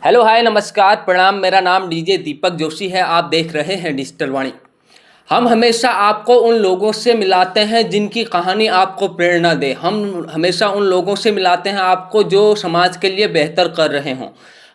Hello hi नमस्कार प्रणाम। मेरा नाम डीजे दीपक जोशी है। आप देख रहे हैं डिजिटल वाणी। हम हमेशा आपको उन लोगों से मिलाते हैं जिनकी कहानी आपको प्रेरणा दे। हम हमेशा उन लोगों से मिलाते हैं आपको जो समाज के लिए बेहतर कर रहे हों।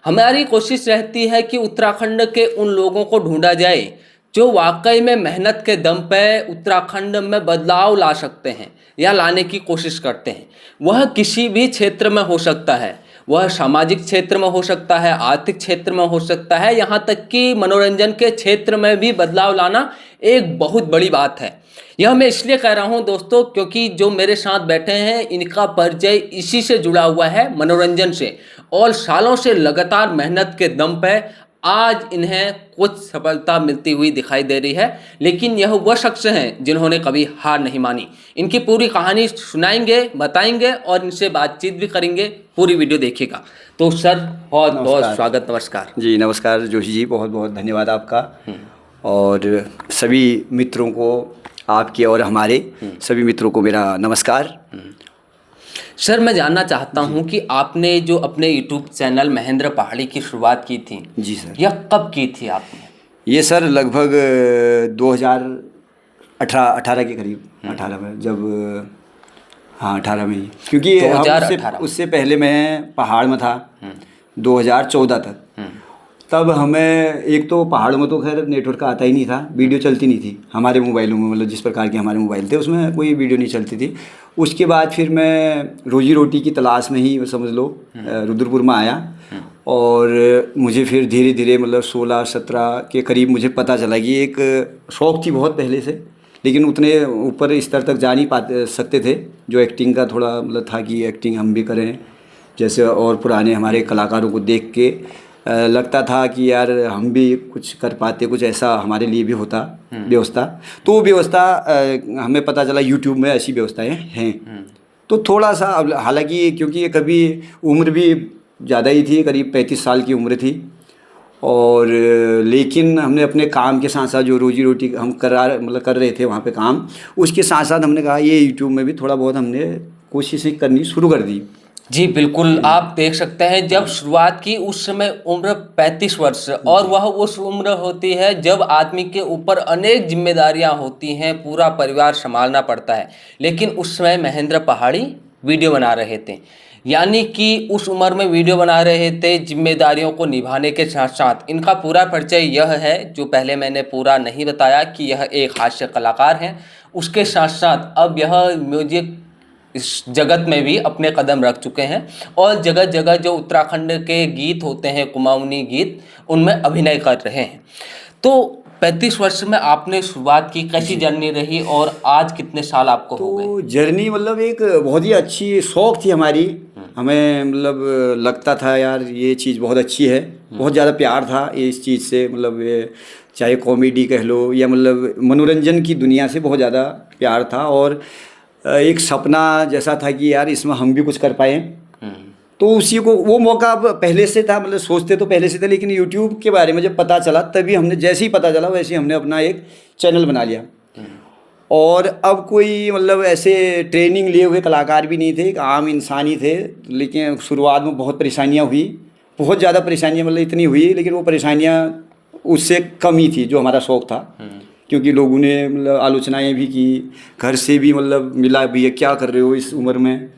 हमारी कोशिश रहती है कि उत्तराखंड के उन लोगों को ढूंढा जाए जो वाकई में मेहनत के दम पे उत्तराखंड में बदलाव ला सकते हैं या लाने की कोशिश करते हैं। वह किसी भी क्षेत्र में हो सकता है, वह सामाजिक क्षेत्र में हो सकता है, आर्थिक क्षेत्र में हो सकता है, यहाँ तक कि मनोरंजन के क्षेत्र में भी बदलाव लाना एक बहुत बड़ी बात है। यह मैं इसलिए कह रहा हूँ दोस्तों क्योंकि जो मेरे साथ बैठे हैं इनका परिचय इसी से जुड़ा हुआ है, मनोरंजन से, और सालों से लगातार मेहनत के दम पे आज इन्हें कुछ सफलता मिलती हुई दिखाई दे रही है। लेकिन यह वह शख्स हैं जिन्होंने कभी हार नहीं मानी। इनकी पूरी कहानी सुनाएंगे, बताएंगे और इनसे बातचीत भी करेंगे। पूरी वीडियो देखिएगा। तो सर बहुत बहुत स्वागत। नमस्कार जी। नमस्कार जोशी जी, बहुत बहुत धन्यवाद आपका। और सभी मित्रों को, आपके और हमारे सभी मित्रों को मेरा नमस्कार। सर मैं जानना चाहता हूं कि आपने जो अपने YouTube चैनल महेंद्र पहाड़ी की शुरुआत की थी, जी सर, यह कब की थी आपने? ये सर लगभग 2018 के करीब, 18 में, जब हाँ 18 में ही, क्योंकि उससे पहले मैं पहाड़ में था 2014 तक। तब हमें एक तो पहाड़ों में तो खैर नेटवर्क आता ही नहीं था, वीडियो चलती नहीं थी हमारे मोबाइलों में, मतलब जिस प्रकार के हमारे मोबाइल थे उसमें कोई वीडियो नहीं चलती थी। उसके बाद फिर मैं रोजी रोटी की तलाश में ही समझ लो रुद्रपुर में आया। और मुझे फिर धीरे धीरे मतलब 16-17 के करीब मुझे पता चला कि एक शौक़ थी बहुत पहले से, लेकिन उतने ऊपर स्तर तक जा नहीं पाते सकते थे, जो एक्टिंग का थोड़ा मतलब था कि एक्टिंग हम भी करें जैसे, और पुराने हमारे कलाकारों को देख के लगता था कि यार हम भी कुछ कर पाते, कुछ ऐसा हमारे लिए भी होता व्यवस्था। तो वो व्यवस्था हमें पता चला यूट्यूब में ऐसी व्यवस्थाएं हैं। तो थोड़ा सा, अब हालांकि क्योंकि कभी उम्र भी ज़्यादा ही थी, करीब 35 साल की उम्र थी, और लेकिन हमने अपने काम के साथ साथ जो रोजी रोटी हम कर रहे थे वहाँ पे काम, उसके साथ साथ हमने कहा ये यूट्यूब में भी थोड़ा बहुत हमने कोशिशें करनी शुरू कर दी। जी बिल्कुल, आप देख सकते हैं जब शुरुआत की उस समय उम्र 35 वर्ष, और वह उस उम्र होती है जब आदमी के ऊपर अनेक जिम्मेदारियां होती हैं, पूरा परिवार संभालना पड़ता है। लेकिन उस समय महेंद्र पहाड़ी वीडियो बना रहे थे, यानी कि उस उम्र में वीडियो बना रहे थे जिम्मेदारियों को निभाने के साथ साथ। इनका पूरा परिचय यह है जो पहले मैंने पूरा नहीं बताया कि यह एक हास्य कलाकार हैं, उसके साथ साथ अब यह म्यूजिक इस जगत में भी अपने कदम रख चुके हैं, और जगह जगह जो उत्तराखंड के गीत होते हैं, कुमाऊनी गीत, उनमें अभिनय कर रहे हैं। तो 35 वर्ष में आपने शुरुआत की, कैसी जर्नी रही और आज कितने साल आपको हो गए? तो जर्नी मतलब एक बहुत ही अच्छी शौक़ थी हमारी। हमें मतलब लगता था यार ये चीज़ बहुत अच्छी है, बहुत ज़्यादा प्यार था इस चीज़ से, मतलब चाहे कॉमेडी कह लो या मतलब मनोरंजन की दुनिया से बहुत ज़्यादा प्यार था। और एक सपना जैसा था कि यार इसमें हम भी कुछ कर पाएँ। तो उसी को वो मौका अब पहले से था, मतलब सोचते तो पहले से थे, लेकिन यूट्यूब के बारे में जब पता चला तभी हमने, जैसे ही पता चला वैसे ही हमने अपना एक चैनल बना लिया। और अब कोई मतलब ऐसे ट्रेनिंग लिए हुए कलाकार भी नहीं थे, एक आम इंसान ही थे। लेकिन शुरुआत में बहुत परेशानियाँ हुई, बहुत ज़्यादा परेशानियाँ, मतलब इतनी हुई, लेकिन वो परेशानियाँ उससे कम ही थी जो हमारा शौक़ था। क्योंकि लोगों ने मतलब आलोचनाएं भी की, घर से भी मतलब मिला भी है, क्या कर रहे हो इस उम्र में।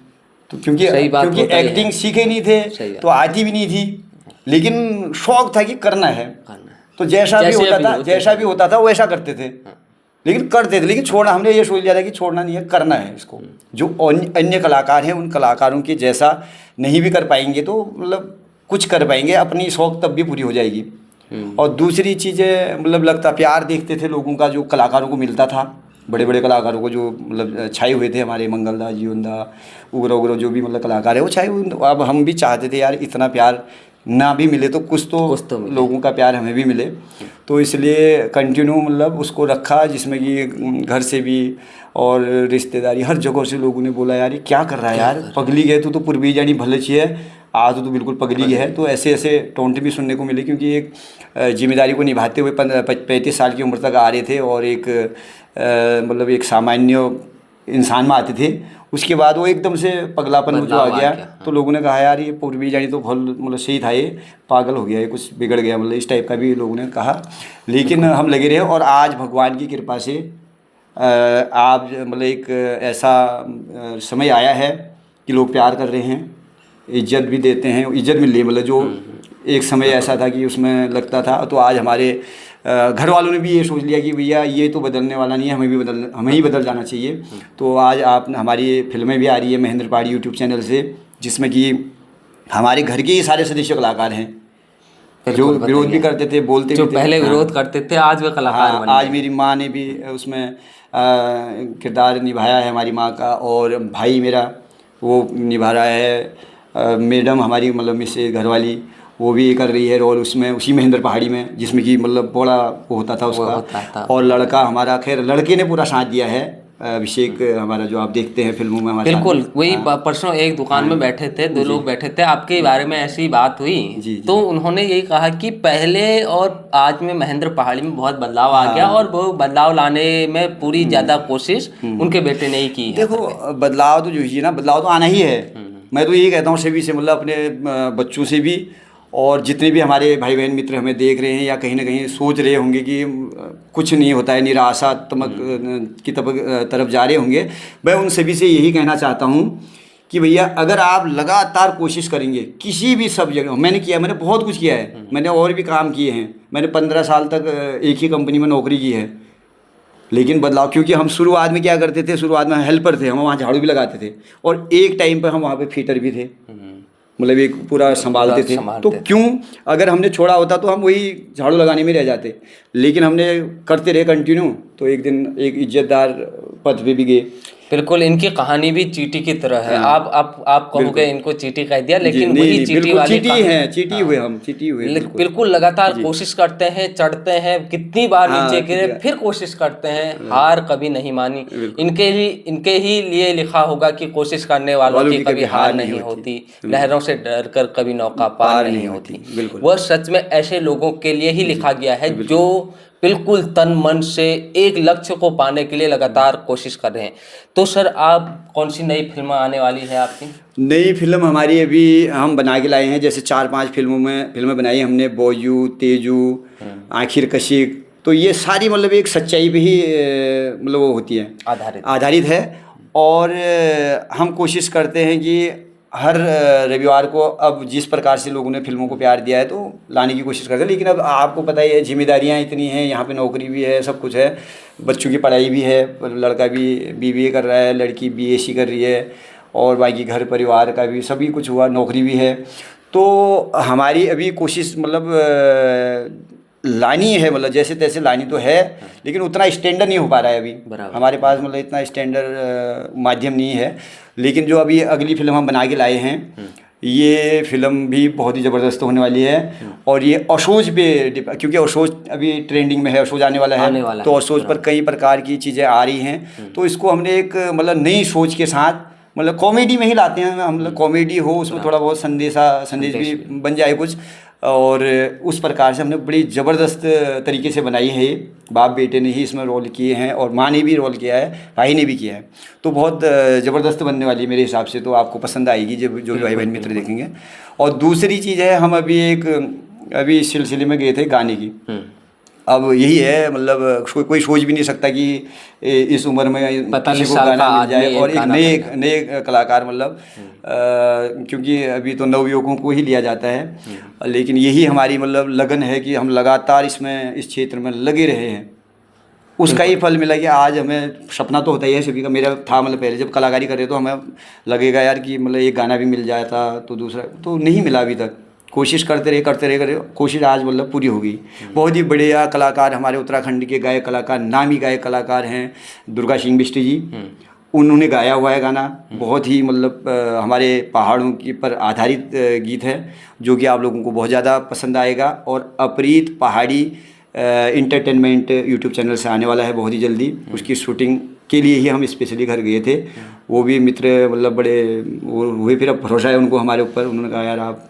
तो क्योंकि एक्टिंग सीखे नहीं थे तो आती भी नहीं थी, लेकिन शौक़ था कि करना है। तो जैसा भी होता था वैसा करते थे, लेकिन करते थे। लेकिन छोड़ना, हमने ये सोच लिया था कि छोड़ना नहीं है, करना है इसको। जो अन्य कलाकार हैं उन कलाकारों के जैसा नहीं भी कर पाएंगे तो मतलब कुछ कर पाएंगे, अपनी शौक़ तब भी पूरी हो जाएगी। और दूसरी चीज़ें मतलब लगता, प्यार देखते थे लोगों का जो कलाकारों को मिलता था, बड़े बड़े कलाकारों को जो मतलब छाए हुए थे, हमारे मंगलदा, जीवनदा, उग्र जो भी मतलब कलाकार है वो छाए हुए। अब हम भी चाहते थे यार इतना प्यार ना भी मिले तो कुछ तो लोगों का प्यार हमें भी मिले। तो इसलिए कंटिन्यू मतलब उसको रखा, जिसमें कि घर से भी और रिश्तेदारी हर जगह से लोगों ने बोला यार ये क्या कर रहा है यार, पगली गए तो पूर्वी जानी भले चाहिए, आज तो बिल्कुल पगली है। तो ऐसे ऐसे टोंट भी सुनने को मिले, क्योंकि एक जिम्मेदारी को निभाते हुए 35 साल की उम्र तक आ रहे थे, और एक मतलब एक सामान्य इंसान में आते थे, उसके बाद वो एकदम से पगलापन जो बदलाव आ आ गया। गया, हाँ। तो लोगों ने कहा यार ये पूर्वी जानी तो बहुत मतलब सही था, ये पागल हो गया, ये कुछ बिगड़ गया, मतलब इस टाइप का भी लोगों ने कहा। लेकिन हम लगे रहे और आज भगवान की कृपा से आप मतलब एक ऐसा समय आया है कि लोग प्यार कर रहे हैं, इज्जत भी देते हैं, इज्जत मिल रही है। मतलब जो एक समय ऐसा था कि उसमें लगता था, तो आज हमारे घर वालों ने भी ये सोच लिया कि भैया ये तो बदलने वाला नहीं है, हमें ही बदल जाना चाहिए। तो आज आप हमारी फिल्में भी आ रही है महेंद्र पहाड़ी यूट्यूब चैनल से, जिसमें कि हमारे घर के ही सारे सदस्य कलाकार हैं, जो बिल्कुल विरोध भी बताइए। करते थे, बोलते जो भी थे। पहले हाँ, विरोध करते थे आज वे कलाकार हाँ, बन आज गए। मेरी माँ ने भी उसमें किरदार निभाया है हमारी माँ का, और भाई मेरा वो निभा रहा है। मैडम हमारी मतलब मिसेज घरवाली, वो भी कर रही है रोल उसमें, उसी महेंद्र पहाड़ी में, जिसमें कि मतलब बड़ा वो होता था वो उसका। होता था। और लड़का हमारा, खैर लड़के ने पूरा साथ दिया है, अभिषेक हमारा, जो आप देखते हैं फिल्मों में हमारे साथ बिल्कुल, में। वही हाँ, परसों एक दुकान हाँ में बैठे थे, दो जी लोग बैठे थे, आपके बारे में ऐसी बात हुई। जी तो जी। उन्होंने यही कहा कि पहले और आज में महेंद्र पहाड़ी में बहुत बदलाव आ गया, और हाँ। वो बदलाव लाने में पूरी ज़्यादा कोशिश उनके बेटे ने ही की है देखो, करके। बदलाव तो जो है ना, बदलाव तो आना ही है। मैं तो यही कहता हूँ सभी से, मतलब अपने बच्चों से भी, और जितने भी हमारे भाई बहन मित्र हमें देख रहे हैं या कहीं ना कहीं सोच रहे होंगे कि कुछ नहीं होता है, निराशात्मक की तरफ जा रहे होंगे, मैं उन सभी से यही कहना चाहता हूँ कि भैया अगर आप लगातार कोशिश करेंगे किसी भी सब जगह, मैंने किया, मैंने बहुत कुछ किया है, मैंने और भी काम किए हैं, मैंने 15 साल तक एक ही कंपनी में नौकरी की है। लेकिन बदलाव, क्योंकि हम शुरुआत में क्या करते थे, शुरुआत में हेल्पर थे, हम वहाँ झाड़ू भी लगाते थे, और एक टाइम पर हम वहाँ पे फीटर भी थे, मतलब एक पूरा संभालते थे। तो संभालते थे। क्यों, अगर हमने छोड़ा होता तो हम वही झाड़ू लगाने में रह जाते, लेकिन हमने करते रहे कंटिन्यू, तो एक दिन एक इज्जतदार पद पे भी गए। बिल्कुल, इनकी कहानी भी चींटी की तरह है। हाँ, आप कहोगे बिल्कुल इनको चींटी कह दिया, जी, लेकिन नहीं वही नहीं, चींटी बिल्कुल वाली चीटी कहानी। हैं, चीटी हुए, हाँ, हम चीटी हुए, बिल्कुल बिल्कुल लगातार जी। कोशिश करते हैं, चढ़ते हैं, कितनी बार नीचे हाँ, गिरे, कितनी फिर कोशिश करते हैं, बार, हार कभी नहीं मानी। बिल्कुल, इनके ही लिए लिखा होगा कि कोशिश करने वालों वालों की की कभी कभी हार हार नहीं नहीं होती, होती, बिल्कुल, लहरों से डर कर कभी नौका पार पार नहीं नहीं होती, होती। बिल्कुल वह सच में ऐसे लोगों के लिए ही जी, लिखा गया है बिल्कुल। जो बिल्कुल तन मन से एक लक्ष्य को पाने के लिए लगातार कोशिश कर रहे हैं। तो सर, आप कौन सी नई फिल्म आने वाली है आपकी? नई फिल्म हमारी अभी हम बना के लाए हैं, जैसे 4-5 फिल्में बनाई हमने, बॉयजू, तेजू, आखिर कशिक। तो ये सारी मतलब एक सच्चाई पे ही मतलब वो होती है, आधारित। आधारित है। और हम कोशिश करते हैं कि हर रविवार को, अब जिस प्रकार से लोगों ने फिल्मों को प्यार दिया है तो लाने की कोशिश करते हैं, लेकिन अब आपको पता ही है जिम्मेदारियां इतनी हैं, यहाँ पे नौकरी भी है, सब कुछ है, बच्चों की पढ़ाई भी है, लड़का भी बीबीए कर रहा है, लड़की बीएससी कर रही है, और बाकी घर परिवार का भी सभी कुछ हुआ, नौकरी भी है। तो हमारी अभी कोशिश मतलब लानी है, मतलब जैसे तैसे लानी तो है, लेकिन उतना स्टैंडर्ड नहीं हो पा रहा है अभी बराबर। हमारे पास, मतलब इतना स्टैंडर्ड माध्यम नहीं है। लेकिन जो अभी अगली फिल्म हम बना के लाए हैं, ये फिल्म भी बहुत ही ज़बरदस्त होने वाली है। और ये अशोज पे क्योंकि अशोज अभी ट्रेंडिंग में है, अशोज आने वाला आने है, वाला तो है, अशोज पर कई प्रकार की चीज़ें आ रही हैं। तो इसको हमने एक मतलब नई सोच के साथ, मतलब कॉमेडी में ही लाते हैं हम, मतलब कॉमेडी हो उसमें, थोड़ा बहुत संदेश भी बन जाए कुछ, और उस प्रकार से हमने बड़ी ज़बरदस्त तरीके से बनाई है ये। बाप बेटे ने ही इसमें रोल किए हैं, और माँ ने भी रोल किया है, भाई ने भी किया है। तो बहुत ज़बरदस्त बनने वाली है मेरे हिसाब से, तो आपको पसंद आएगी जो भी भाई बहन मित्र देखेंगे। और दूसरी चीज़ है, हम अभी इस सिलसिले में गए थे गाने की। अब यही है, मतलब कोई सोच भी नहीं सकता कि इस उम्र में किसी 45 को साल का गाना मिल आदमी जाए, एक और एक गाना करेगा। नए कलाकार, मतलब क्योंकि अभी तो नवयुवकों को ही लिया जाता है, लेकिन यही हमारी मतलब लगन है कि हम लगातार इस क्षेत्र में लगे रहे हैं। उसका ही फल मिला कि आज हमें, सपना तो होता ही है सभी का, मेरा था, मतलब पहले जब कलाकारी कर रहे तो हमें लगेगा यार कि मतलब एक गाना भी मिल जाता, तो दूसरा तो नहीं मिला अभी तक। कोशिश करते रहे कोशिश आज मतलब पूरी हो गई। बहुत ही बढ़िया कलाकार हमारे उत्तराखंड के गायक कलाकार, नामी गायक कलाकार हैं दुर्गा सिंह बिष्ट जी, उन्होंने गाया हुआ है गाना, बहुत ही मतलब हमारे पहाड़ों की पर आधारित गीत है, जो कि आप लोगों को बहुत ज़्यादा पसंद आएगा। और अपरीत पहाड़ी इंटरटेनमेंट यूट्यूब चैनल से आने वाला है बहुत ही जल्दी। उसकी शूटिंग के लिए ही हम स्पेशली घर गए थे। वो भी मित्र मतलब बड़े वो हुए, फिर अब भरोसा है उनको हमारे ऊपर, उन्होंने कहा यार आप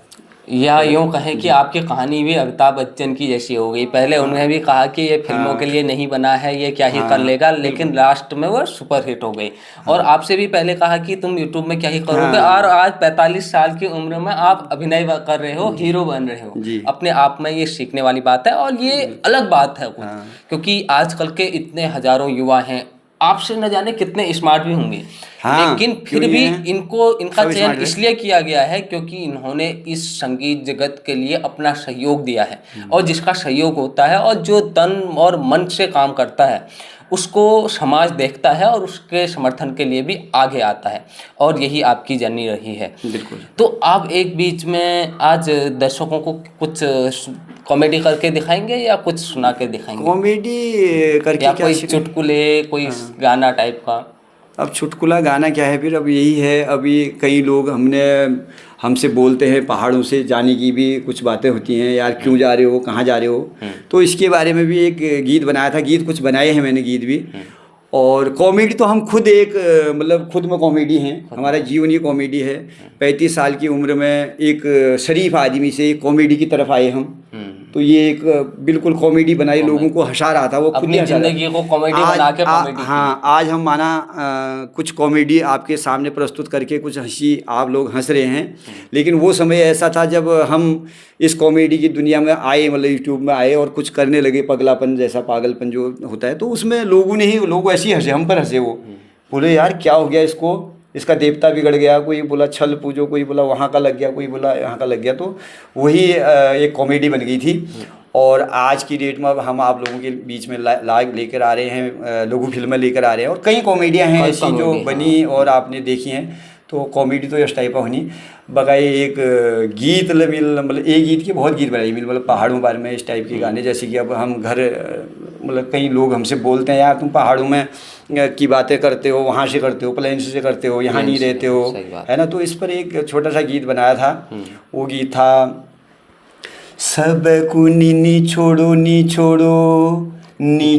या यूँ कहें कि आपकी कहानी भी अमिताभ बच्चन की जैसी हो गई। पहले उन्होंने भी कहा कि ये फिल्मों के लिए नहीं बना है, ये क्या ही कर लेगा, लेकिन लास्ट में वो सुपर हिट हो गई। और आपसे भी पहले कहा कि तुम यूट्यूब में क्या ही करोगे, और आज 45 साल की उम्र में आप अभिनय कर रहे हो, हीरो बन रहे हो। अपने आप में ये सीखने वाली बात है, और ये अलग बात है कुछ, क्योंकि आजकल के इतने हजारों युवा हैं, आपसे न जाने कितने स्मार्ट भी होंगे, लेकिन फिर भी इनका चयन इसलिए किया गया है क्योंकि इन्होंने इस संगीत जगत के लिए अपना सहयोग दिया है। और जिसका सहयोग होता है और जो तन और मन से काम करता है, उसको समाज देखता है और उसके समर्थन के लिए भी आगे आता है। और यही आपकी जर्नी रही है। बिल्कुल। तो आप एक बीच में आज दर्शकों को कुछ कॉमेडी करके दिखाएंगे या कुछ सुना के दिखाएंगे? कॉमेडी करके या क्या कोई चुटकुले, कोई गाना टाइप का? अब चुटकुला गाना क्या है फिर, अब यही है। अभी कई लोग हमसे बोलते हैं, पहाड़ों से जाने की भी कुछ बातें होती हैं, यार क्यों जा रहे हो, कहाँ जा रहे हो। तो इसके बारे में भी एक गीत बनाया था, गीत कुछ बनाए हैं मैंने, गीत भी। और कॉमेडी तो हम खुद मतलब खुद में कॉमेडी हैं, हमारा जीवन ही कॉमेडी है। 35 साल की उम्र में एक शरीफ आदमी से कॉमेडी की तरफ आए हम। तो ये एक बिल्कुल कॉमेडी बनाई, लोगों को हंसा रहा था, वो खुद ही हंसा रहा था। जिंदगी को कॉमेडी बना के कॉमेडी। हाँ, आज हम माना कुछ कॉमेडी आपके सामने प्रस्तुत करके कुछ हंसी, आप लोग हंस रहे हैं। लेकिन वो समय ऐसा था जब हम इस कॉमेडी की दुनिया में आए, मतलब यूट्यूब में आए और कुछ करने लगे, पगलापन जैसा, पागलपन जो होता है। तो उसमें लोग ऐसे ही हंसे, हम पर हंसे। वो बोले यार क्या हो गया इसको, इसका देवता बिगड़ गया, कोई बोला छल पूजो, कोई बोला वहाँ का लग गया, कोई बोला यहाँ का लग गया। तो वही एक कॉमेडी बन गई थी। और आज की डेट में अब हम आप लोगों के बीच में लाइव लेकर आ रहे हैं, लघु फिल्में लेकर आ रहे हैं, और कई कॉमेडियाँ हैं ऐसी जो बनी और आपने देखी हैं। तो कॉमेडी तो इस टाइप का होनी बगाए। एक गीत मतलब एक गीत के बहुत गीत बनाई, मतलब पहाड़ों बारे में इस टाइप के गाने। जैसे कि अब हम घर, मतलब कई लोग हमसे बोलते हैं यार तुम पहाड़ों में की बातें करते हो, वहाँ से करते हो, प्लेन से करते हो, यहाँ नहीं रहते हो, है ना। तो इस पर एक छोटा सा गीत बनाया था। वो गीत था, सब को नी छोड़ो नी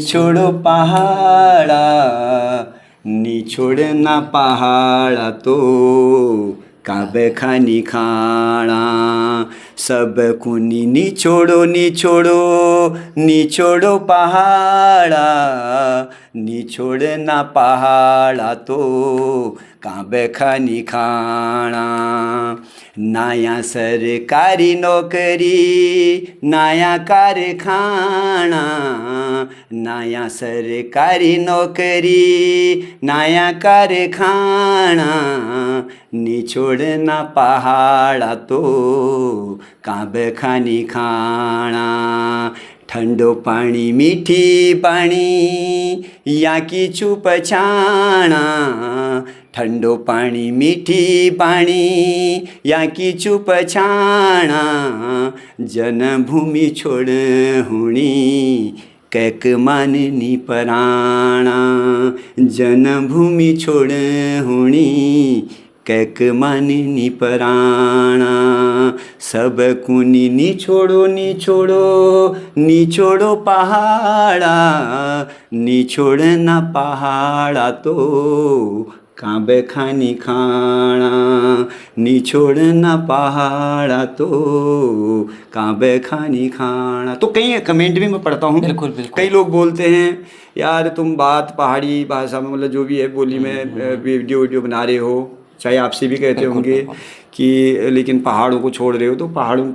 छोड़ो पहाड़ा, नी छोड़ना पहाड़ा तो काबे खानी खाना। सब को नी छोड़ो पहाड़ा, नी छोड़ना पहाड़ा तो काबे खानी खाना। नया सरकारी नौकरी, नया कारखाना, नया सरकारी नौकरी, नया कारखाना, नी छोड़ना पहाड़ा तो काबे खानी खाना। ठंडो पानी मीठी पानी या की चुप छाना, ठंडो पानी मीठी पानी या की चुप छाना। जन्मभूमि छोड़ हुणी कैक माननी पराणा, जन्मभूमि छोड़ हुणी कैक माननी पराणा। सब कुनी नी छोड़ो पहाड़ा, नी छोड़ना पहाड़ा तो काबे खानी खाना। नी छोड़ना पहाड़ा तो काबे खानी खाना। तो कई कमेंट भी मैं पढ़ता हूँ। बिल्कुल बिल्कुल। कई लोग बोलते हैं यार तुम बात पहाड़ी भाषा में, मतलब जो भी है बोली में वीडियो बना रहे हो, चाहे आपसे भी कहते होंगे कि लेकिन पहाड़ों को छोड़ रहे हो। तो पहाड़ों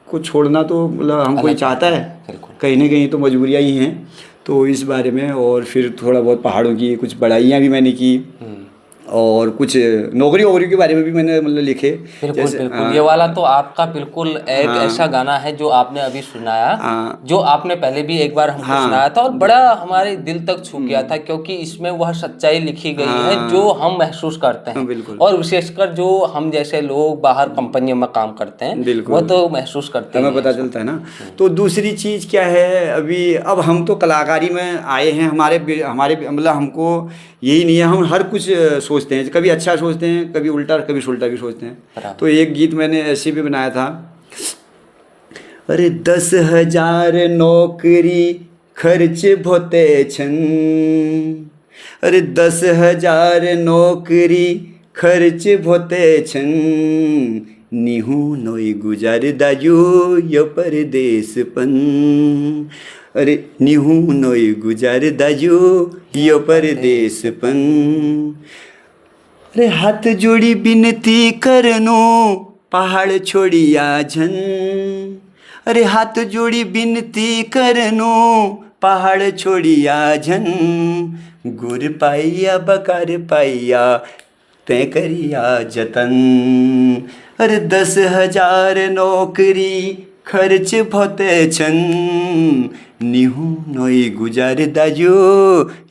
को छोड़ना तो मतलब हम कोई चाहता है, कहीं ना कहीं तो मजबूरियाँ ही हैं। तो इस बारे में, और फिर थोड़ा बहुत पहाड़ों की कुछ बड़ाइयाँ भी मैंने की, और कुछ नौकरी के बारे में भी मैंने मतलब लिखे। बिल्कुल। ये वाला तो आपका बिल्कुल एक ऐसा गाना है जो आपने अभी सुनाया, जो आपने पहले भी एक बार हमको सुनाया था, और बड़ा हमारे दिल तक छू गया था, क्योंकि इसमें वह सच्चाई लिखी गई है जो हम महसूस करते हैं। और विशेषकर जो हम जैसे लोग बाहर कंपनियों में काम करते हैं, वो तो महसूस करते हैं, हमें पता चलता है ना। तो दूसरी चीज़ क्या है, अब हम तो कलाकारी में आए हैं, हमारे मतलब हमको यही नहीं है, हम हर कुछ सोचते हैं, कभी अच्छा सोचते हैं, कभी उल्टा, कभी सुलटा भी सोचते हैं। तो एक गीत मैंने ऐसे भी बनाया था, अरे 10,000 नौकरी खर्च भोते छन, अरे 10,000 नौकरी खर्च भोते छन, निहू नोई गुजार दाजो यो परदेसपन, अरे निहू नोई गुजार दाजो यो परदेसपन, अरे हाथ जोड़ी बिनती करनो पहाड़ छोड़िया झन, अरे हाथ जोड़ी बिनती करनो पहाड़ छोड़िया झन, गुर पाइया बकार पाइया तय करिया जतन, अरे 10,000 नौकरी खर्च भोते छन, निहू नोई गुजार दाजो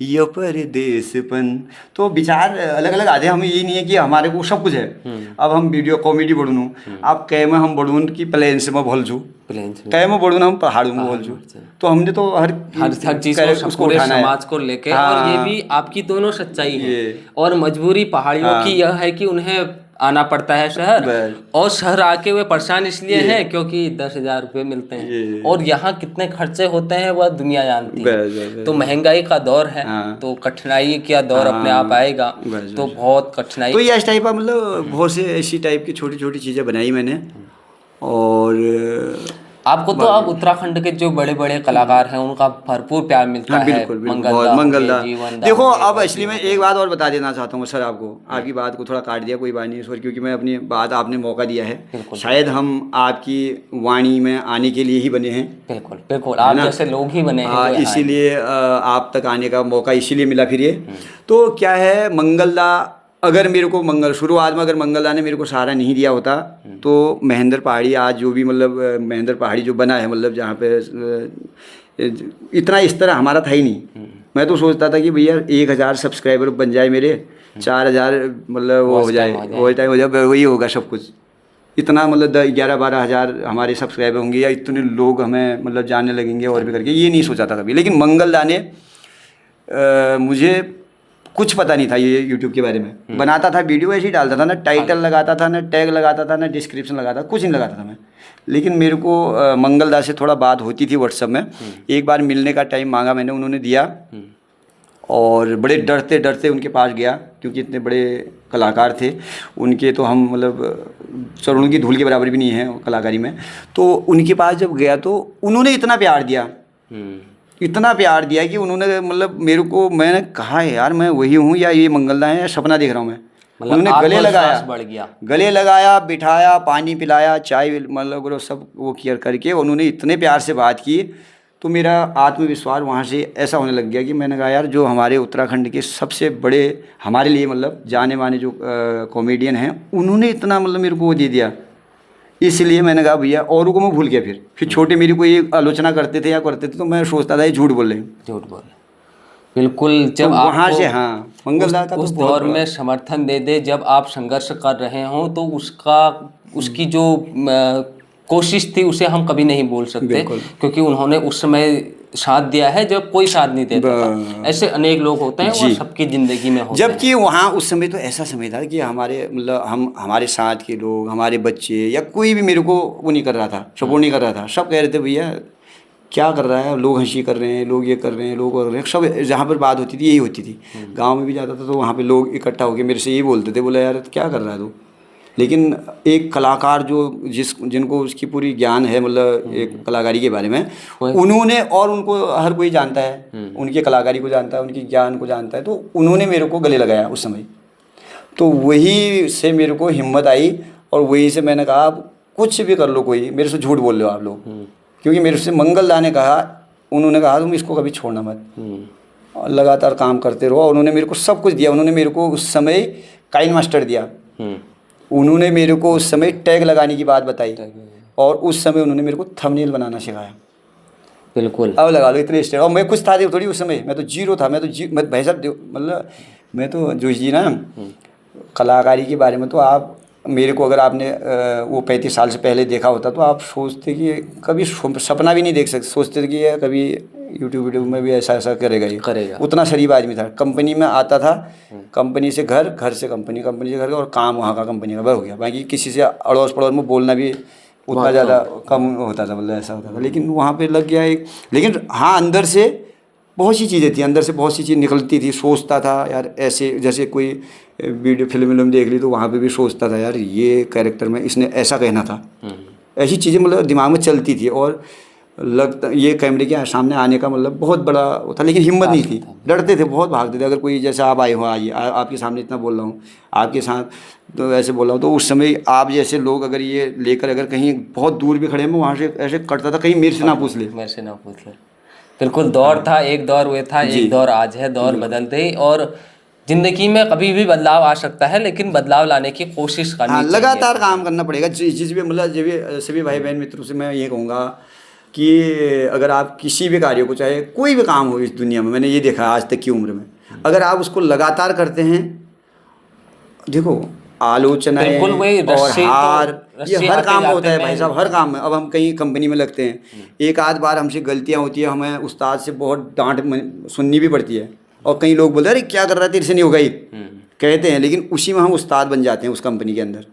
यो परदेसपन। तो विचार अलग अलग आते हैं, हम ये नहीं है कि हमारे को सब कुछ है। अब हम वीडियो कॉमेडी बढ़ूँ, अब कै में हम बढ़ूँ कि प्लेन से मैं बोल छूँ, कै में बढ़ूँ हम पहाड़ों में बोल छूँ, तो हमने तो हर चीज को पूरे समाज को लेके, और ये भी आपकी दोनों सच्चाई है। और मजबूरी पहाड़ियों की यह है कि उन्हें आना पड़ता है शहर, और शहर आके वे परेशान इसलिए हैं क्योंकि 10,000 रुपये मिलते हैं, और यहाँ कितने खर्चे होते हैं वह दुनिया जानती है। तो महंगाई का दौर है, तो कठिनाई का दौर अपने आप आएगा, तो बहुत कठिनाई। तो ये इस टाइप का मतलब बहुत से ऐसी टाइप की छोटी छोटी चीज़ें बनाई मैंने। और आपको तो अब उत्तराखंड के जो बड़े बड़े कलाकार हैं उनका भरपूर प्यार मिलता है। बिल्कुल मंगलदा। देखो अब असली में एक बात और बता देना चाहता हूँ सर आपको, आपकी बात को थोड़ा काट दिया, कोई बात नहीं सर, क्योंकि मैं अपनी बात आपने मौका दिया है, शायद हम आपकी वाणी में आने के लिए ही बने हैं। बिल्कुल बिल्कुल, आप जैसे लोग ही बने हैं, इसीलिए आप तक आने का मौका इसीलिए मिला। फिर ये तो क्या है, मंगलदा अगर मेरे को शुरुआत में अगर मंगलदा ने मेरे को सहारा नहीं दिया होता तो महेंद्र पहाड़ी आज जो भी मतलब महेंद्र पहाड़ी जो बना है, मतलब जहाँ पे इतना इस तरह हमारा था ही नहीं। मैं तो सोचता था कि भैया 1,000 सब्सक्राइबर बन जाए मेरे, 4,000 मतलब वो हो जाए, वही होगा सब कुछ। इतना मतलब 11-12 हज़ार हमारे सब्सक्राइबर होंगे या इतने लोग हमें मतलब जानने लगेंगे और भी करके, ये नहीं सोचा था कभी। लेकिन मंगलदा ने मुझे कुछ पता नहीं था ये यूट्यूब के बारे में, बनाता था वीडियो ऐसे ही डालता था, ना टाइटल लगाता था, ना टैग लगाता था, ना डिस्क्रिप्शन लगाता, कुछ नहीं लगाता था मैं। लेकिन मेरे को मंगलदा से थोड़ा बात होती थी व्हाट्सएप में, एक बार मिलने का टाइम मांगा मैंने, उन्होंने दिया, और बड़े डरते डरते उनके पास गया, क्योंकि इतने बड़े कलाकार थे उनके, तो हम मतलब चरणों की धूल के बराबर भी नहीं है कलाकारी में। तो उनके पास जब गया तो उन्होंने इतना प्यार दिया, इतना प्यार दिया कि उन्होंने मतलब मेरे को, मैंने कहा यार मैं वही हूँ या ये मंगलदा है, सपना देख रहा हूँ मैं। उन्होंने गले लगाया, गले लगाया, बिठाया, पानी पिलाया, चाय मतलब सब वो केयर करके उन्होंने इतने प्यार से बात की, तो मेरा आत्मविश्वास वहाँ से ऐसा होने लग गया कि मैंने कहा यार जो हमारे उत्तराखंड के सबसे बड़े हमारे लिए मतलब जाने माने जो कॉमेडियन हैं, उन्होंने इतना मतलब मेरे को वो दे दिया। इसलिए मैंने कहा भैया, औरों को मैं भूल गया। फिर छोटे मेरी कोई आलोचना करते थे या करते थे तो मैं सोचता था ये झूठ बोल रहे हैं। बिल्कुल, जब तो वहाँ से मंगलदा का उस दौर में समर्थन दे दे, जब आप संघर्ष कर रहे हों, तो उसकी जो कोशिश थी उसे हम कभी नहीं बोल सकते, क्योंकि उन्होंने उस समय साथ दिया है जब कोई साथ नहीं देता था। ऐसे अनेक लोग होते हैं और सबकी ज़िंदगी में होते हैं। जबकि वहाँ उस समय तो ऐसा समय था कि हमारे मतलब हमारे साथ के लोग, हमारे बच्चे या कोई भी मेरे को वो नहीं कर रहा था, सपोर्ट नहीं कर रहा था। सब कह रहे थे भैया क्या कर रहा है, लोग हंसी कर रहे हैं, लोग ये कर रहे हैं, लोग कर रहे हैं। सब जहाँ पर बात होती थी यही होती थी। गाँव में भी जाता था तो वहाँ पर लोग इकट्ठा होकर मेरे से यही बोलते थे, बोला यार क्या कर रहा है तू। लेकिन एक कलाकार जो जिनको उसकी पूरी ज्ञान है मतलब एक कलाकारी के बारे में, उन्होंने, और उनको हर कोई जानता है, उनकी कलाकारी को जानता है, उनकी ज्ञान को जानता है, तो उन्होंने मेरे को गले लगाया उस समय। तो वही से मेरे को हिम्मत आई, और वही से मैंने कहा कुछ भी कर लो, कोई मेरे से झूठ बोल रहे हो आप लोग, क्योंकि मेरे से मंगलदा ने कहा, उन्होंने कहा तुम इसको कभी छोड़ना मत, लगातार काम करते रहो। और उन्होंने मेरे को सब कुछ दिया। उन्होंने मेरे को उस समय काइन मास्टर दिया, उन्होंने मेरे को उस समय टैग लगाने की बात बताई, और उस समय उन्होंने मेरे को थंबनेल बनाना सिखाया। बिल्कुल, अब लगा लो इतने स्टेप। और मैं कुछ था थोड़ी उस समय, मैं तो जीरो था। मैं भाई साहब मतलब मैं तो जोश जी ना, कलाकारी के बारे में तो आप मेरे को अगर आपने वो 35 साल से पहले देखा होता तो आप सोचते कि कभी सपना भी नहीं देख सकते, सोचते थे कि कभी यूट्यूब में भी ऐसा करेगा ये करेगा। उतना शरीफ आदमी था। कंपनी में आता था, कंपनी से घर, घर से कंपनी, कंपनी से घर, और काम वहाँ का कंपनी का हो गया। बाकी किसी से अड़ोस पड़ोस में बोलना भी उतना ज़्यादा कम होता था, मतलब ऐसा होता था। लेकिन वहाँ पे लग गया एक। लेकिन हाँ, अंदर से बहुत सी चीज़ें थी, अंदर से बहुत सी चीज़ निकलती थी। सोचता था यार ऐसे, जैसे कोई वीडियो फिल्म देख ली तो वहाँ पे भी सोचता था यार ये कैरेक्टर में इसने ऐसा कहना था। ऐसी चीज़ें मतलब दिमाग में चलती थी और लगता ये कैमरे के सामने आने का मतलब बहुत बड़ा वो था, लेकिन हिम्मत नहीं थी, डरते थे, बहुत भागते थे। अगर कोई जैसे आप आए हो, आइए आपके सामने इतना बोल रहा हूँ, आपके साथ तो ऐसे बोल रहा हूँ, तो उस समय आप जैसे लोग अगर ये लेकर अगर कहीं बहुत दूर भी खड़े हैं, मैं वहाँ से ऐसे करता था कहीं मेरे से ना पूछ ले, मेरे से ना पूछ ले। बिल्कुल दौर था, एक दौर वो था, एक दौर आज है, दौर बदलते ही और जिंदगी में कभी भी बदलाव आ सकता है, लेकिन बदलाव लाने की कोशिश करनी चाहिए। लगातार काम करना पड़ेगा। जिस भी मतलब जो भी सभी भाई बहन मित्रों से मैं ये कहूँगा कि अगर आप किसी भी कार्य को, चाहे कोई भी काम हो इस दुनिया में, मैंने ये देखा आज तक की उम्र में, अगर आप उसको लगातार करते हैं, देखो आलोचनाएं और हार ये हर काम में होता है भाई साहब, हर काम में। अब हम कहीं कंपनी में लगते हैं, एक आध बार हमसे गलतियां होती है, हमें उस्ताद से बहुत डांट सुननी भी पड़ती है, और कई लोग बोलते हैं अरे क्या कर रहा है तेरे से नहीं होगा, ये कहते हैं, लेकिन उसी में हम उस्ताद बन जाते हैं उस कंपनी के अंदर।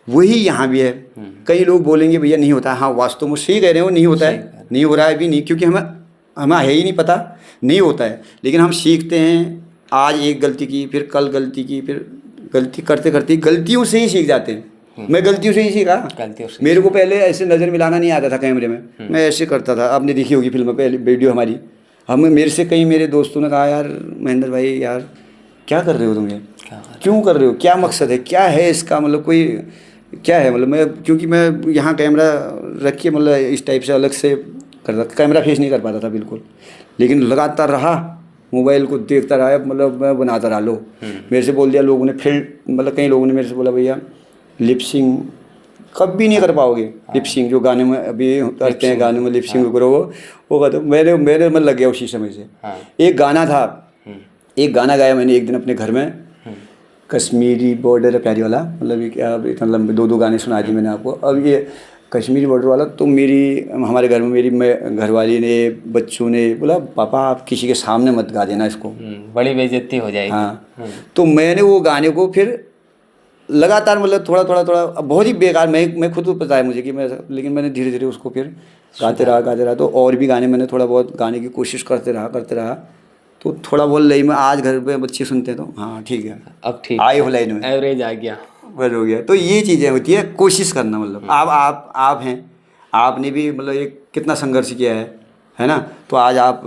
वही यहाँ भी है, कई लोग बोलेंगे भैया नहीं होता है, हाँ वास्तव में सही कह रहे हो, नहीं होता है, नहीं हो रहा है भी नहीं, क्योंकि हमें है ही नहीं पता, नहीं होता है, लेकिन हम सीखते हैं। आज एक गलती की, फिर कल गलती की, फिर गलती करते करते गलतियों से ही सीख जाते हैं। मैं गलतियों से ही सीखा, मेरे को पहले ऐसे नज़र मिलाना नहीं आता था कैमरे में, मैं ऐसे करता था। आपने देखी होगी फिल्म में पहले वीडियो हमारी, मेरे से कई मेरे दोस्तों ने कहा यार महेंद्र भाई यार क्या कर रहे हो तुम, ये क्यों कर रहे हो, क्या मकसद है, क्या है इसका, मतलब कोई क्या है, मतलब मैं क्योंकि मैं यहाँ कैमरा रख के मतलब इस टाइप से अलग से करता, कैमरा फेस नहीं कर पाता था बिल्कुल, लेकिन लगातार रहा, मोबाइल को देखता रहा, मतलब मैं बनाता रहा। लो मेरे से बोल दिया लोगों ने, फिर मतलब कई लोगों ने मेरे से बोला भैया लिपसिंग कभी नहीं कर पाओगे, लिपसिंग जो गाने में अभी करते हैं, गाने में लिपसिंग करो, वो कहते मेरे मन लग गया उसी समय से। एक गाना था, एक गाना गाया मैंने एक दिन अपने घर में, कश्मीरी बॉर्डर प्यारी वाला, मतलब ये क्या इतना लंबे 2-2 गाने सुना दिए मैंने आपको। अब ये कश्मीरी बॉर्डर वाला तो हमारे घर में मेरी घरवाली ने, बच्चों ने बोला पापा आप किसी के सामने मत गा देना इसको, बड़ी बेइज्जती हो जाएगी। हाँ, तो मैंने वो गाने को फिर लगातार मतलब थोड़ा बहुत ही बेकार, मैं खुद को पता है मुझे कि मैं, लेकिन मैंने धीरे धीरे उसको फिर गाते रहा, तो और भी गाने मैंने थोड़ा बहुत गाने की कोशिश करते रहा, तो थोड़ा बहुत लाइन में आज घर पे बच्चे सुनते हैं तो हाँ ठीक है, अब ठीक आए हो लाइन में, एवरेज आ गया, बस हो गया। तो ये चीज़ें होती है, कोशिश करना, मतलब आप हैं, आपने भी मतलब एक कितना संघर्ष किया है ना, तो आज आप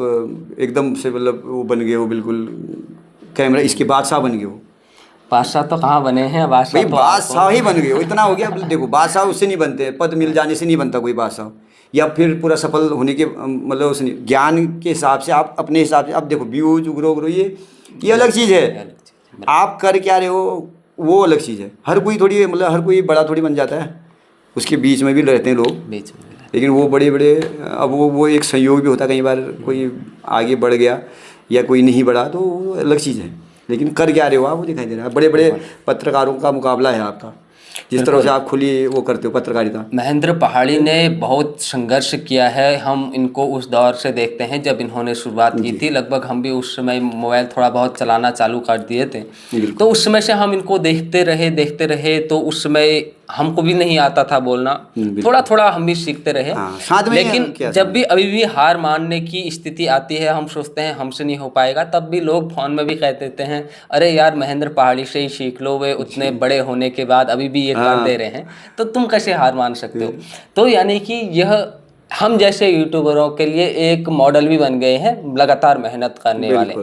एकदम से मतलब वो बन गए हो, बिल्कुल कैमरा इसके बादशाह बन गए हो। बादशाह तो कहाँ बने हैं, बादशाह ही बन गए हो, इतना हो गया। देखो बादशाह उससे नहीं बनते, पद मिल जाने से नहीं बनता कोई बादशाह, या फिर पूरा सफल होने के मतलब उसने ज्ञान के हिसाब से, आप अपने हिसाब से, आप देखो व्यूज उग्रो ये अलग चीज़ है, आप कर क्या रहे हो वो अलग चीज़ है। हर कोई थोड़ी मतलब हर कोई बड़ा थोड़ी बन जाता है, उसके बीच में भी रहते हैं लोग, लेकिन वो बड़े अब वो एक संयोग भी होता है, कई बार कोई आगे बढ़ गया या कोई नहीं बढ़ा तो वो अलग चीज़ है, लेकिन कर क्या रहे हो आप वो दिखाई दे रहा है। बड़े बड़े पत्रकारों का मुकाबला है आपका, जिस तरह से आप खुली वो करते हो पत्रकारिता। महेंद्र पहाड़ी ने बहुत संघर्ष किया है, हम इनको उस दौर से देखते हैं जब इन्होंने शुरुआत की थी, लगभग हम भी उस समय मोबाइल थोड़ा बहुत चलाना चालू कर दिए थे, तो उस समय से हम इनको देखते रहे, तो उस समय हमको भी नहीं आता था बोलना, थोड़ा हम भी सीखते रहे, लेकिन जब भी अभी भी हार मानने की स्थिति आती है, हम सोचते हैं हमसे नहीं हो पाएगा, तब भी लोग फोन में भी कह देते हैं अरे यार महेंद्र पहाड़ी से ही सीख लो, वे उतने बड़े होने के बाद अभी भी ये कर दे रहे हैं, तो तुम कैसे हार मान सकते हो। तो यानी कि यह हम जैसे यूट्यूबरों के लिए एक मॉडल भी बन गए हैं, लगातार मेहनत करने वाले।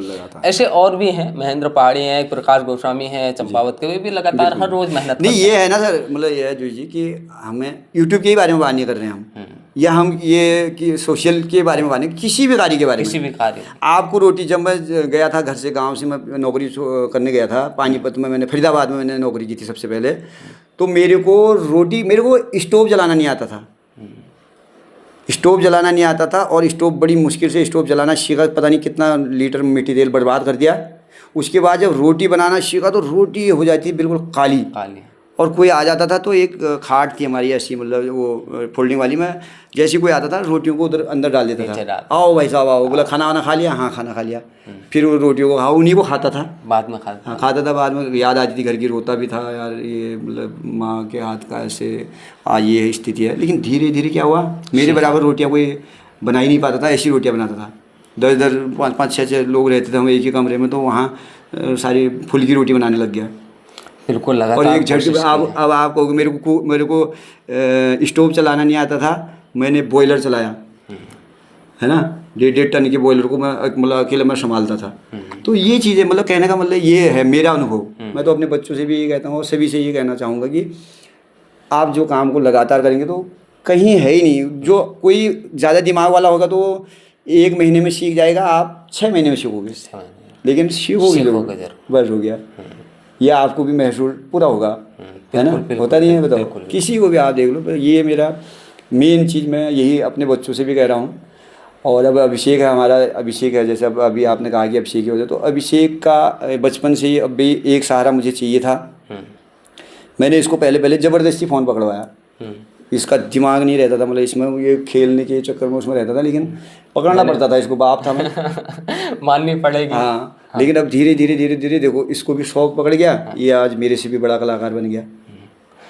ऐसे और भी हैं, महेंद्र पहाड़ी हैं, प्रकाश गोस्वामी हैं, चंपावत के, वे भी लगातार हर रोज मेहनत नहीं। ये है ना सर, मतलब ये है जो जी कि हमें यूट्यूब के बारे में बात नहीं कर रहे हैं हम, या हम ये कि सोशल के बारे में बात नहीं, किसी भी कार्य के बारे में, किसी भी कार्य। आपको रोटी, जब मैं गया था घर से, गाँव से मैं नौकरी करने गया था पानीपत में, मैंने फरीदाबाद में मैंने नौकरी की थी सबसे पहले, तो मेरे को स्टोव जलाना नहीं आता था, स्टोव जलाना नहीं आता था, और स्टोव बड़ी मुश्किल से स्टोव जलाना सीखा, पता नहीं कितना लीटर मिट्टी तेल बर्बाद कर दिया। उसके बाद जब रोटी बनाना सीखा तो रोटी हो जाती थी बिल्कुल काली, और कोई आ जाता था तो एक खाट थी हमारी ऐसी, मतलब वो फोल्डिंग वाली में, जैसे कोई आता था रोटियों को उधर अंदर डाल देता था, आओ भाई साहब आओ, बोला खाना वाना खा लिया, हाँ खाना खा लिया, फिर वो रोटियों को उन्हीं को खाता था, बाद में खाता था, बाद में याद आती थी घर की, रोता भी था यार, ये मतलब माँ के हाथ का ऐसे आज ये स्थिति है। लेकिन धीरे धीरे क्या हुआ, मेरे बराबर रोटियाँ कोई बना ही नहीं पाता था, ऐसी रोटियाँ बनाता था, 10-10, 5-5, 6-6 लोग रहते थे हम एक ही कमरे में, तो वहाँ सारी फुल्की रोटी बनाने लग गया, बिल्कुल और लगातार एक झटके कोशिश में की है। अब आप कहोगे मेरे को स्टोव चलाना नहीं आता था, मैंने बॉयलर चलाया, है ना। 1.5 टन के बॉयलर को मैं मतलब अकेले मैं संभालता था। तो ये चीज़ें मतलब कहने का मतलब ये है मेरा अनुभव। मैं तो अपने बच्चों से भी ये कहता हूँ और सभी से ये कहना चाहूँगा कि आप जो काम को लगातार करेंगे तो कहीं है ही नहीं। जो कोई ज़्यादा दिमाग वाला होगा तो वो 1 महीने में सीख जाएगा, आप 6 महीने में सीखोगे, लेकिन सीखोगे सीखोगे जरूर, जरूर। बस हो गया। या आपको भी महसूस पूरा होगा, है ना। बिल्कुल, होता नहीं है, बिल्कुल, बताओ बिल्कुल। किसी को भी आप देख लो। ये मेरा मेन चीज़ मैं यही अपने बच्चों से भी कह रहा हूँ। और अब अभिषेक है हमारा, अभिषेक है जैसे अब अभी आपने कहा कि अभिषेक की वजह, तो अभिषेक का बचपन से ही अब भी एक सहारा मुझे चाहिए था। मैंने इसको पहले ज़बरदस्ती फ़ोन पकड़वाया। इसका दिमाग नहीं रहता था, मतलब इसमें ये खेलने के चक्कर में उसमें रहता था, लेकिन पकड़ना पड़ता था इसको, बाप था मैं। माननी पड़ेगी। हाँ, लेकिन अब धीरे धीरे देखो इसको भी शौक पकड़ गया, ये आज मेरे से भी बड़ा कलाकार बन गया।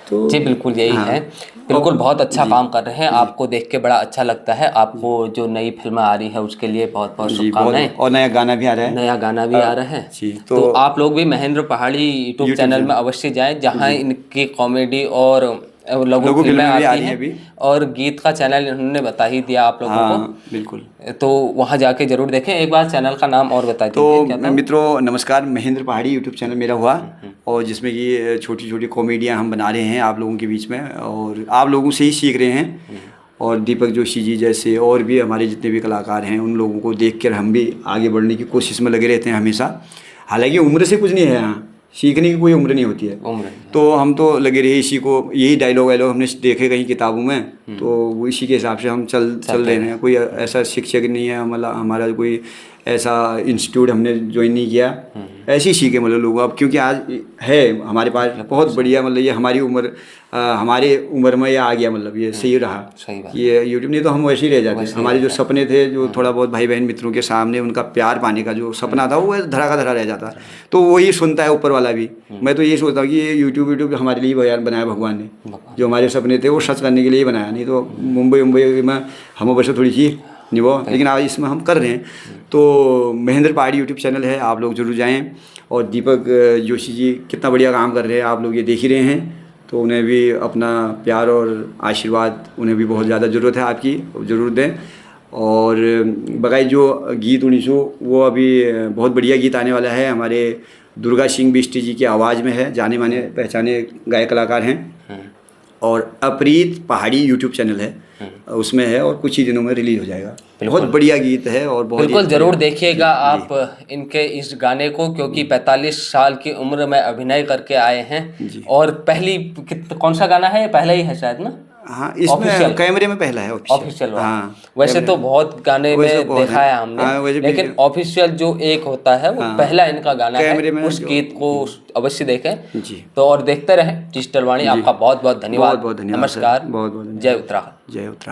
तो जी बिल्कुल यही हाँ, है। बिल्कुल बहुत अच्छा जी, काम कर रहे हैं, आपको देख के बड़ा अच्छा लगता है। आपको जो नई फिल्म आ रही है उसके लिए बहुत बहुत जी बहुत, शुभकामनाएं। और नया गाना भी आ रहा है। नया गाना भी आ रहा है। जी, तो आप लोग भी महेंद्र पहाड़ी यूट्यूब YouTube चैनल में चैनल अवश्य जाएं, जहां जी, इनकी कॉमेडी और लघु लघु फिल्में फिल्में भी आ आती रही हैं हैं। अभी। और गीत का चैनल इन्होंने बता ही दिया आप लोगों को, हाँ बिल्कुल। तो वहां जाके जरूर देखें। एक बार चैनल का नाम और बता तो दीजिए, क्या था वो? मित्रों नमस्कार, महेंद्र पहाड़ी यूट्यूब चैनल मेरा हुआ, और जिसमें कि छोटी छोटी कॉमेडियाँ हम बना रहे हैं आप लोगों के बीच में, और आप लोगों से ही सीख रहे हैं। और दीपक जोशी जी जैसे और भी हमारे जितने भी कलाकार हैं, उन लोगों को देख कर हम भी आगे बढ़ने की कोशिश में लगे रहते हैं हमेशा। हालांकि उम्र से कुछ नहीं है, यहाँ सीखने की कोई उम्र नहीं होती है। उम्र तो हम तो लगे रहे इसी को, यही डायलॉग वायलॉग हमने देखे कहीं किताबों में, तो वो इसी के हिसाब से हम चल रहे हैं। कोई ऐसा शिक्षक नहीं है, मतलब हमारा कोई ऐसा इंस्टीट्यूट हमने ज्वाइन नहीं किया, ऐसे ही सीखे मतलब लोग। अब क्योंकि आज है हमारे पास बहुत बढ़िया, मतलब ये हमारी उम्र हमारे उम्र में ये आ गया, मतलब ये सही रहा। सही बात। ये यूट्यूब नहीं तो हम वैसे ही रह जाते। हमारे जो सपने थे, जो थोड़ा बहुत भाई बहन मित्रों के सामने उनका प्यार पाने का जो सपना था, वो धरा का धरा रह जाता। तो वही सुनता है ऊपर वाला भी। मैं तो ये सोचता हूँ कि ये यूट्यूब हमारे लिए बनाया भगवान ने। जो हमारे सपने थे वो सच करने के लिए ही बनाया, नहीं तो मुंबई में हम वैसे थोड़ी सी नहीं वो, लेकिन आज इसमें हम कर रहे हैं। तो महेंद्र पहाड़ी यूट्यूब चैनल है, आप लोग जरूर जाएं। और दीपक जोशी जी कितना बढ़िया काम कर रहे हैं, आप लोग ये देख ही रहे हैं। तो उन्हें भी अपना प्यार और आशीर्वाद, उन्हें भी बहुत ज़्यादा ज़रूरत है आपकी, ज़रूर दें। और बकाई जो गीत 1900 वो अभी बहुत बढ़िया गीत आने वाला है, हमारे दुर्गा सिंह बिष्टी जी की आवाज़ में है, जाने माने पहचाने गायक कलाकार हैं। और अप्रीत पहाड़ी यूट्यूब चैनल है, उसमें है, और कुछ ही दिनों में रिलीज हो जाएगा। बहुत बढ़िया गीत है और बहुत बिल्कुल ज़रूर देखिएगा आप इनके इस गाने को, क्योंकि 45 साल की उम्र में अभिनय करके आए हैं। और पहली कौन सा गाना है, ये पहला ही है शायद ना? हाँ, इसमें कैमरे में पहला है ऑफिशियल। हाँ, वैसे तो बहुत गाने में देखा है हमने, लेकिन ऑफिशियल जो एक होता है वो पहला इनका गाना है। उस गीत को अवश्य देखें जी। तो, और देखते रहें डिजिटल वाणी। आपका बहुत बहुत धन्यवाद। बहुत धन्यवाद, नमस्कार, बहुत जय उत्तराखंड। जय उत्तराखंड।